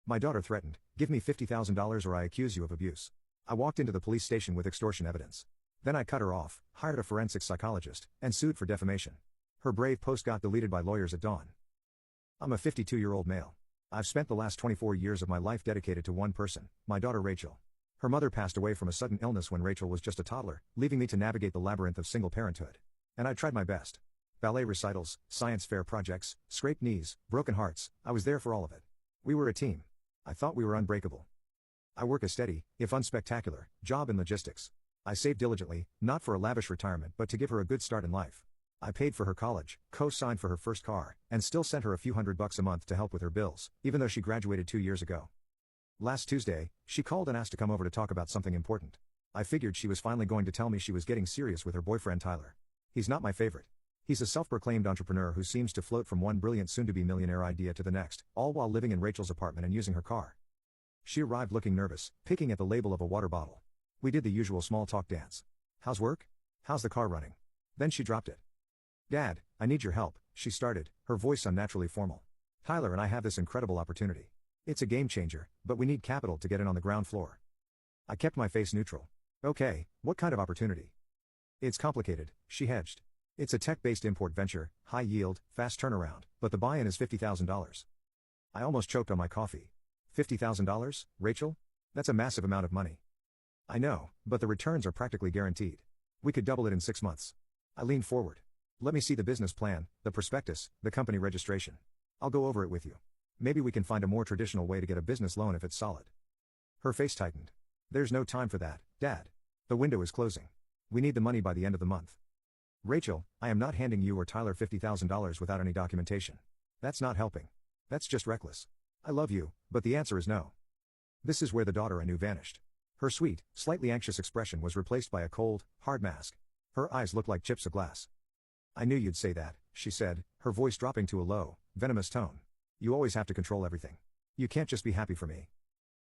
My daughter threatened, "Give me $50,000 or I accuse you of abuse." I walked into the police station with extortion evidence. Then I cut her off, hired a forensic psychologist, and sued for defamation. Her brave post got deleted by lawyers at dawn. I'm a 52-year-old male. I've spent the last 24 years of my life dedicated to one person, my daughter Rachel. Her mother passed away from a sudden illness when Rachel was just a toddler, leaving me to navigate the labyrinth of single parenthood. And I tried my best. Ballet recitals, science fair projects, scraped knees, broken hearts, I was there for all of it. We were a team. I thought we were unbreakable. I work a steady, if unspectacular, job in logistics. I saved diligently, not for a lavish retirement but to give her a good start in life. I paid for her college, co-signed for her first car, and still sent her a few $100 a month to help with her bills, even though she graduated 2 years ago. Last Tuesday, she called and asked to come over to talk about something important. I figured she was finally going to tell me she was getting serious with her boyfriend Tyler. He's not my favorite. He's a self-proclaimed entrepreneur who seems to float from one brilliant soon-to-be millionaire idea to the next, all while living in Rachel's apartment and using her car. She arrived looking nervous, picking at the label of a water bottle. We did the usual small talk dance. "How's work? How's the car running?" Then she dropped it. "Dad, I need your help," she started, her voice unnaturally formal. "Tyler and I have this incredible opportunity. It's a game changer, but we need capital to get in on the ground floor." I kept my face neutral. "Okay, what kind of opportunity?" "It's complicated," she hedged. "It's a tech-based import venture, high yield, fast turnaround, but the buy-in is $50,000. I almost choked on my coffee. $50,000, Rachel? That's a massive amount of money. "I know, but the returns are practically guaranteed. We could double it in 6 months." I leaned forward. "Let me see the business plan, the prospectus, the company registration. I'll go over it with you. Maybe we can find a more traditional way to get a business loan if it's solid." Her face tightened. "There's no time for that, Dad. The window is closing. We need the money by the end of the month." "Rachel, I am not handing you or Tyler $50,000 without any documentation. That's not helping. That's just reckless. I love you, but the answer is no." This is where the daughter I knew vanished. Her sweet, slightly anxious expression was replaced by a cold, hard mask. Her eyes looked like chips of glass. "I knew you'd say that," she said, her voice dropping to a low, venomous tone. "You always have to control everything. You can't just be happy for me."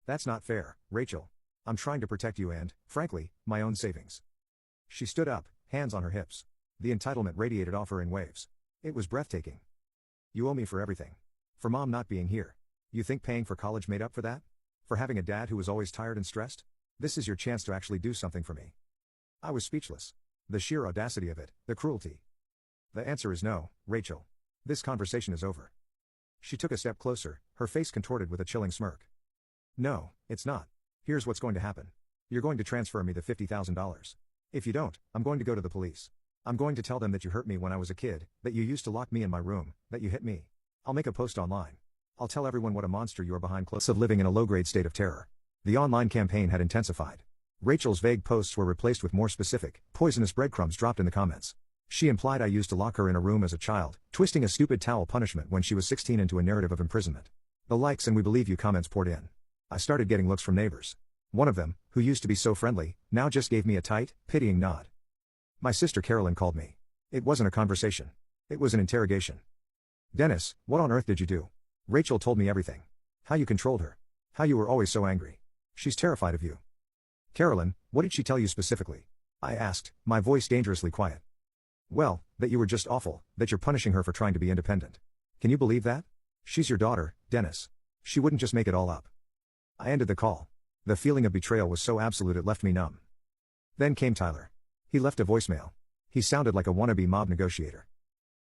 "That's not fair, Rachel. I'm trying to protect you and, frankly, my own savings." She stood up, hands on her hips. The entitlement radiated off her in waves. It was breathtaking. "You owe me for everything. For Mom not being here. You think paying for college made up for that? For having a dad who was always tired and stressed? This is your chance to actually do something for me." I was speechless. The sheer audacity of it, the cruelty. "The answer is no, Rachel. This conversation is over." She took a step closer, her face contorted with a chilling smirk. "No, it's not. Here's what's going to happen. You're going to transfer me the $50,000. If you don't, I'm going to go to the police. I'm going to tell them that you hurt me when I was a kid, that you used to lock me in my room, that you hit me. I'll make a post online. I'll tell everyone what a monster you are behind closed of living in a low-grade state of terror." The online campaign had intensified. Rachel's vague posts were replaced with more specific, poisonous breadcrumbs dropped in the comments. She implied I used to lock her in a room as a child, twisting a stupid towel punishment when she was 16 into a narrative of imprisonment. The likes and "we believe you" comments poured in. I started getting looks from neighbors. One of them, who used to be so friendly, now just gave me a tight, pitying nod. My sister Carolyn called me. It wasn't a conversation. It was an interrogation. "Dennis, what on earth did you do?" Rachel told me everything. How you controlled her. How you were always so angry. She's terrified of you. "Carolyn, what did she tell you specifically?" I asked, my voice dangerously quiet. "Well, that you were just awful, that you're punishing her for trying to be independent. Can you believe that? She's your daughter, Dennis. She wouldn't just make it all up." I ended the call. The feeling of betrayal was so absolute it left me numb. Then came Tyler. He left a voicemail. He sounded like a wannabe mob negotiator.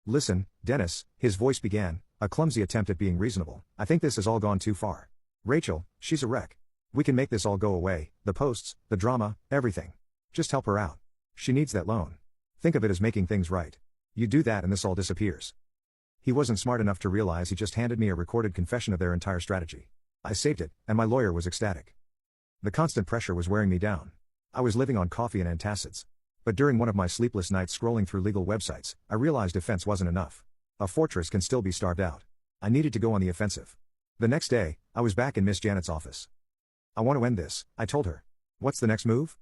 "Listen, Dennis," his voice began, a clumsy attempt at being reasonable. "I think this has all gone too far. Rachel, she's a wreck. We can make this all go away, the posts, the drama, everything. Just help her out. She needs that loan. Think of it as making things right. You do that and this all disappears." He wasn't smart enough to realize he just handed me a recorded confession of their entire strategy. I saved it, and my lawyer was ecstatic. The constant pressure was wearing me down. I was living on coffee and antacids. But during one of my sleepless nights scrolling through legal websites, I realized defense wasn't enough. A fortress can still be starved out. I needed to go on the offensive. The next day, I was back in Miss Janet's office. "I want to end this," I told her. "What's the next move?"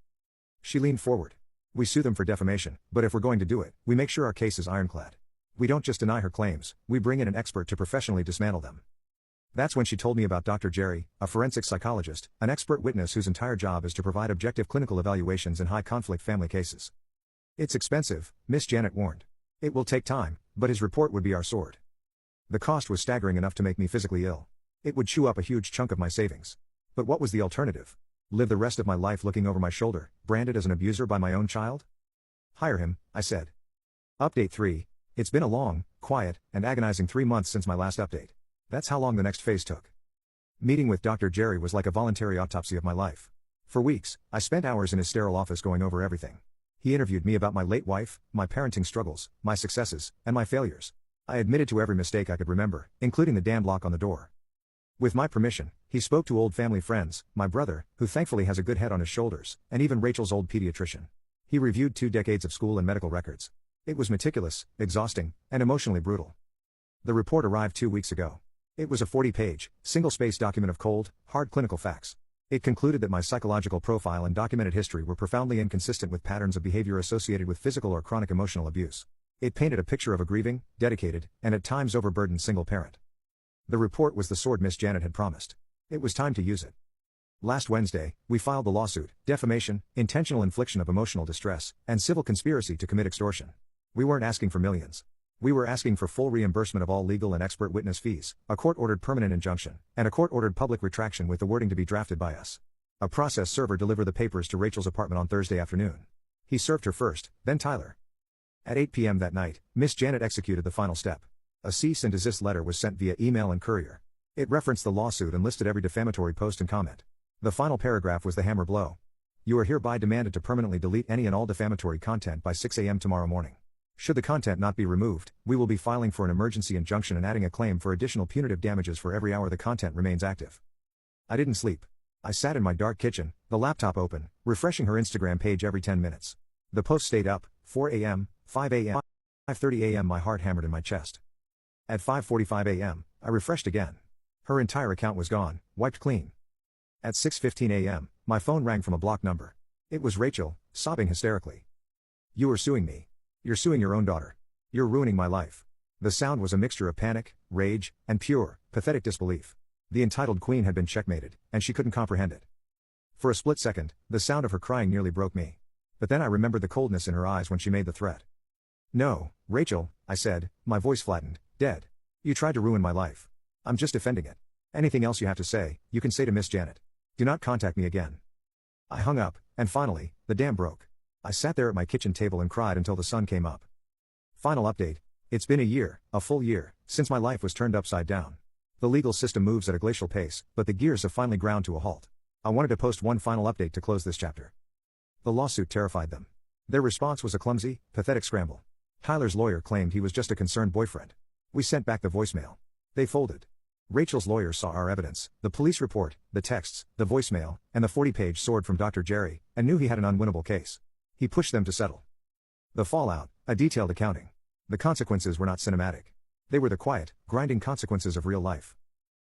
She leaned forward. "We sue them for defamation, but if we're going to do it, we make sure our case is ironclad. We don't just deny her claims, we bring in an expert to professionally dismantle them." That's when she told me about Dr. Jerry, a forensic psychologist, an expert witness whose entire job is to provide objective clinical evaluations in high-conflict family cases. "It's expensive," Miss Janet warned. "It will take time, but his report would be our sword." The cost was staggering enough to make me physically ill. It would chew up a huge chunk of my savings. But what was the alternative? Live the rest of my life looking over my shoulder, branded as an abuser by my own child? Hire him, I said. Update 3. It's been a long, quiet, and agonizing 3 months since my last update. That's how long the next phase took. Meeting with Dr. Jerry was like a voluntary autopsy of my life. For weeks, I spent hours in his sterile office going over everything. He interviewed me about my late wife, my parenting struggles, my successes, and my failures. I admitted to every mistake I could remember, including the damned lock on the door. With my permission, he spoke to old family friends, my brother, who thankfully has a good head on his shoulders, and even Rachel's old pediatrician. He reviewed 2 decades of school and medical records. It was meticulous, exhausting, and emotionally brutal. The report arrived 2 weeks ago. It was a 40-page, single-space document of cold, hard clinical facts. It concluded that my psychological profile and documented history were profoundly inconsistent with patterns of behavior associated with physical or chronic emotional abuse. It painted a picture of a grieving, dedicated, and at times overburdened single parent. The report was the sword Miss Janet had promised. It was time to use it. Last Wednesday, we filed the lawsuit: defamation, intentional infliction of emotional distress, and civil conspiracy to commit extortion. We weren't asking for millions. We were asking for full reimbursement of all legal and expert witness fees, a court-ordered permanent injunction, and a court-ordered public retraction with the wording to be drafted by us. A process server delivered the papers to Rachel's apartment on Thursday afternoon. He served her first, then Tyler. At 8 p.m. that night, Miss Janet executed the final step. A cease and desist letter was sent via email and courier. It referenced the lawsuit and listed every defamatory post and comment. The final paragraph was the hammer blow. You are hereby demanded to permanently delete any and all defamatory content by 6 a.m. tomorrow morning. Should the content not be removed, we will be filing for an emergency injunction and adding a claim for additional punitive damages for every hour the content remains active. I didn't sleep. I sat in my dark kitchen, the laptop open, refreshing her Instagram page every 10 minutes. The post stayed up, 4 a.m., 5 a.m., 5:30 a.m. My heart hammered in my chest. At 5:45 a.m., I refreshed again. Her entire account was gone, wiped clean. At 6:15 a.m., my phone rang from a blocked number. It was Rachel, sobbing hysterically. You are suing me. You're suing your own daughter. You're ruining my life. The sound was a mixture of panic, rage, and pure, pathetic disbelief. The entitled queen had been checkmated, and she couldn't comprehend it. For a split second, the sound of her crying nearly broke me. But then I remembered the coldness in her eyes when she made the threat. No, Rachel, I said, my voice flattened, dead. You tried to ruin my life. I'm just defending it. Anything else you have to say, you can say to Miss Janet. Do not contact me again. I hung up, and finally, the dam broke. I sat there at my kitchen table and cried until the sun came up. Final update. It's been a full year, since my life was turned upside down. The legal system moves at a glacial pace, but the gears have finally ground to a halt. I wanted to post one final update to close this chapter. The lawsuit terrified them. Their response was a clumsy, pathetic scramble. Tyler's lawyer claimed he was just a concerned boyfriend. We sent back the voicemail. They folded. Rachel's lawyer saw our evidence, the police report, the texts, the voicemail, and the 40-page sword from Dr. Jerry, and knew he had an unwinnable case. He pushed them to settle. The fallout, a detailed accounting. The consequences were not cinematic. They were the quiet, grinding consequences of real life.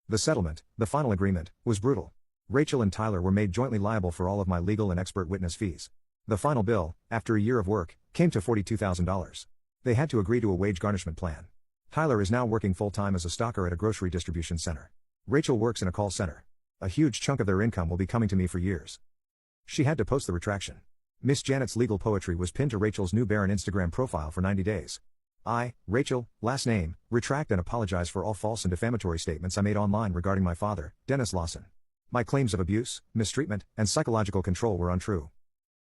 The settlement, the final agreement, was brutal. Rachel and Tyler were made jointly liable for all of my legal and expert witness fees. The final bill, after a year of work, came to $42,000. They had to agree to a wage garnishment plan. Tyler is now working full-time as a stocker at a grocery distribution center. Rachel works in a call center. A huge chunk of their income will be coming to me for years. She had to post the retraction. Miss Janet's legal poetry was pinned to Rachel's new barren Instagram profile for 90 days. I, Rachel, last name, retract and apologize for all false and defamatory statements I made online regarding my father, Dennis Lawson. My claims of abuse, mistreatment, and psychological control were untrue.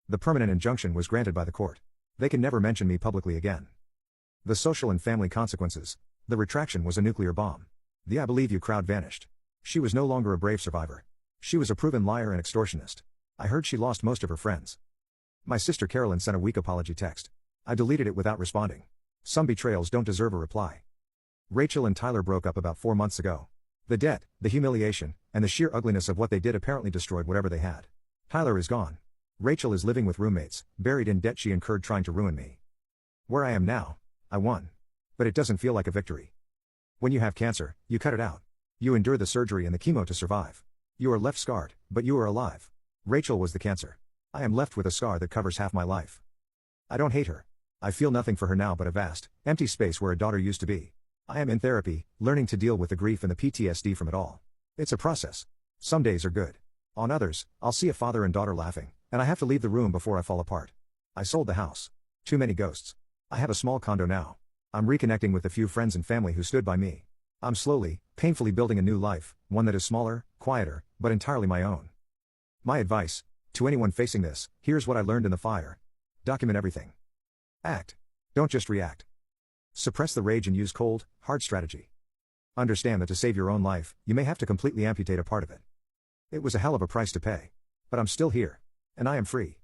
The permanent injunction was granted by the court. They can never mention me publicly again. The social and family consequences. The retraction was a nuclear bomb. The I believe you crowd vanished. She was no longer a brave survivor. She was a proven liar and extortionist. I heard she lost most of her friends. My sister Carolyn sent a weak apology text. I deleted it without responding. Some betrayals don't deserve a reply. Rachel and Tyler broke up about 4 months ago. The debt, the humiliation, and the sheer ugliness of what they did apparently destroyed whatever they had. Tyler is gone. Rachel is living with roommates, buried in debt she incurred trying to ruin me. Where I am now, I won. But it doesn't feel like a victory. When you have cancer, you cut it out. You endure the surgery and the chemo to survive. You are left scarred, but you are alive. Rachel was the cancer. I am left with a scar that covers half my life. I don't hate her. I feel nothing for her now but a vast, empty space where a daughter used to be. I am in therapy, learning to deal with the grief and the PTSD from it all. It's a process. Some days are good. On others, I'll see a father and daughter laughing, and I have to leave the room before I fall apart. I sold the house. Too many ghosts. I have a small condo now. I'm reconnecting with the few friends and family who stood by me. I'm slowly, painfully building a new life, one that is smaller, quieter, but entirely my own. My advice to anyone facing this: here's what I learned in the fire. Document everything. Act. Don't just react. Suppress the rage and use cold, hard strategy. Understand that to save your own life, you may have to completely amputate a part of it. It was a hell of a price to pay. But I'm still here. And I am free.